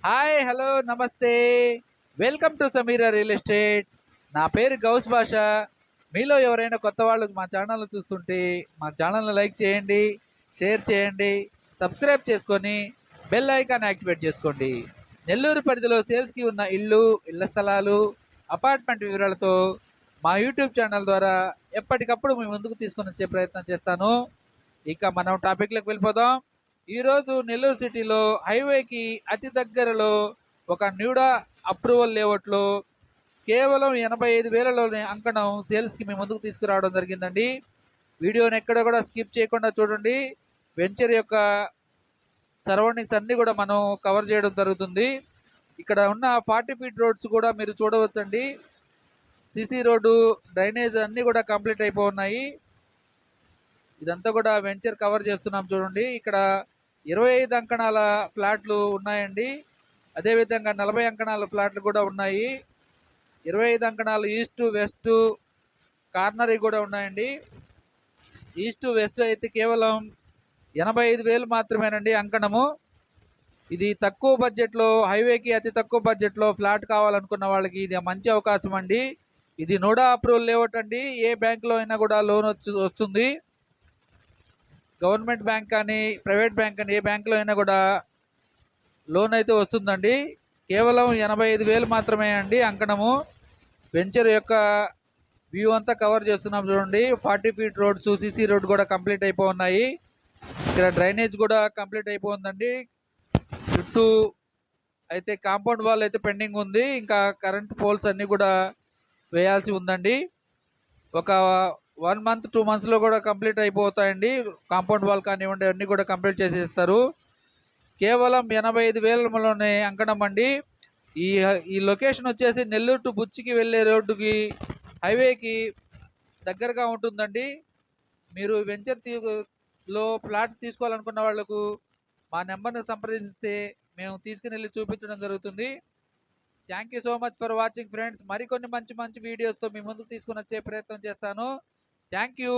Hi hello నమస్తే. Welcome to Sameera real estate. నా పేరు గౌస్ భాష. మీలో ఎవరైనా కొత్త వాళ్ళు మా ఛానల్ చూస్తుంటే మా ఛానల్ని లైక్ చేయండి, షేర్ చేయండి, సబ్స్క్రైబ్ చేసుకొని బెల్ ఐకాన్ యాక్టివేట్ చేసుకోండి. నెల్లూరు పరిధిలో సేల్స్కి ఉన్న ఇళ్ళు, ఇళ్ల స్థలాలు, అపార్ట్మెంట్ వివరాలతో మా యూట్యూబ్ ఛానల్ ద్వారా ఎప్పటికప్పుడు మీ ముందుకు తీసుకొని వచ్చే ప్రయత్నం చేస్తాను. ఇక మనం టాపిక్లోకి వెళ్ళిపోదాం. ఈరోజు నెల్లూరు సిటీలో హైవేకి అతి దగ్గరలో ఒక న్యూడా అప్రూవల్ లేఅవుట్లో కేవలం 85,000లోనే అంకణం సేల్స్కి మీ ముందుకు తీసుకురావడం జరిగిందండి. వీడియోని ఎక్కడ కూడా స్కిప్ చేయకుండా చూడండి. వెంచర్ యొక్క సరౌండింగ్స్ అన్నీ కూడా మనం కవర్ చేయడం జరుగుతుంది. ఇక్కడ ఉన్న 40 ఫీట్ రోడ్స్ కూడా మీరు చూడవచ్చండి. సిసి రోడ్డు, డ్రైనేజ్ అన్నీ కూడా కంప్లీట్ అయిపోయి. ఇదంతా కూడా వెంచర్ కవర్ చేస్తున్నాం చూడండి. ఇక్కడ 25 అంకణాల ఫ్లాట్లు ఉన్నాయండి. అదేవిధంగా 40 అంకణాల ఫ్లాట్లు కూడా ఉన్నాయి. 25 అంకణాలు ఈస్ట్ వెస్ట్ కార్నరీ కూడా ఉన్నాయండి. ఈస్ట్ వెస్ట్ అయితే కేవలం 85,000 మాత్రమేనండి అంకణము. ఇది తక్కువ బడ్జెట్లో, హైవేకి అతి తక్కువ బడ్జెట్లో ఫ్లాట్ కావాలనుకున్న వాళ్ళకి ఇది మంచి అవకాశం అండి. ఇది నోడా అప్రూవల్ లేఅవుట్ అండి. ఏ బ్యాంకులో అయినా కూడా లోన్ వస్తుంది. గవర్నమెంట్ బ్యాంక్ కానీ ప్రైవేట్ బ్యాంక్ కానీ ఏ బ్యాంకులో అయినా కూడా లోన్ అయితే వస్తుందండి. కేవలం 85,000 మాత్రమే అండి అంకణము. వెంచర్ యొక్క వ్యూ అంతా కవర్ చేస్తున్నాం చూడండి. 40 ఫీట్ రోడ్స్, సిసి రోడ్ కూడా కంప్లీట్ అయిపోయి. ఇక్కడ డ్రైనేజ్ కూడా కంప్లీట్ అయిపోయిందండి. చుట్టూ అయితే కాంపౌండ్ వాల్ అయితే పెండింగ్ ఉంది. ఇంకా కరెంట్ పోల్స్ అన్నీ కూడా వేయాల్సి ఉందండి. ఒక 1 మంత్ 2 మంత్స్లో కూడా కంప్లీట్ అయిపోతాయండి. కాంపౌండ్ వాల్ కానివ్వండి అన్నీ కూడా కంప్లీట్ చేసేస్తారు. కేవలం 85,000లోనే అంకణం అండి. ఈ లొకేషన్ వచ్చేసి నెల్లూరు టు బుచ్చికి వెళ్ళే రోడ్డుకి, హైవేకి దగ్గరగా ఉంటుందండి. మీరు వెంచర్ లో ఫ్లాట్ తీసుకోవాలనుకున్న వాళ్లకు మా నెంబర్ని సంప్రదిస్తే మేము తీసుకుని వెళ్ళి చూపించడం జరుగుతుంది. Thank you so much for watching friends. మరికొన్ని మంచి మంచి వీడియోస్తో మీ ముందుకు తీసుకుని వచ్చే ప్రయత్నం చేస్తాను. Thank you.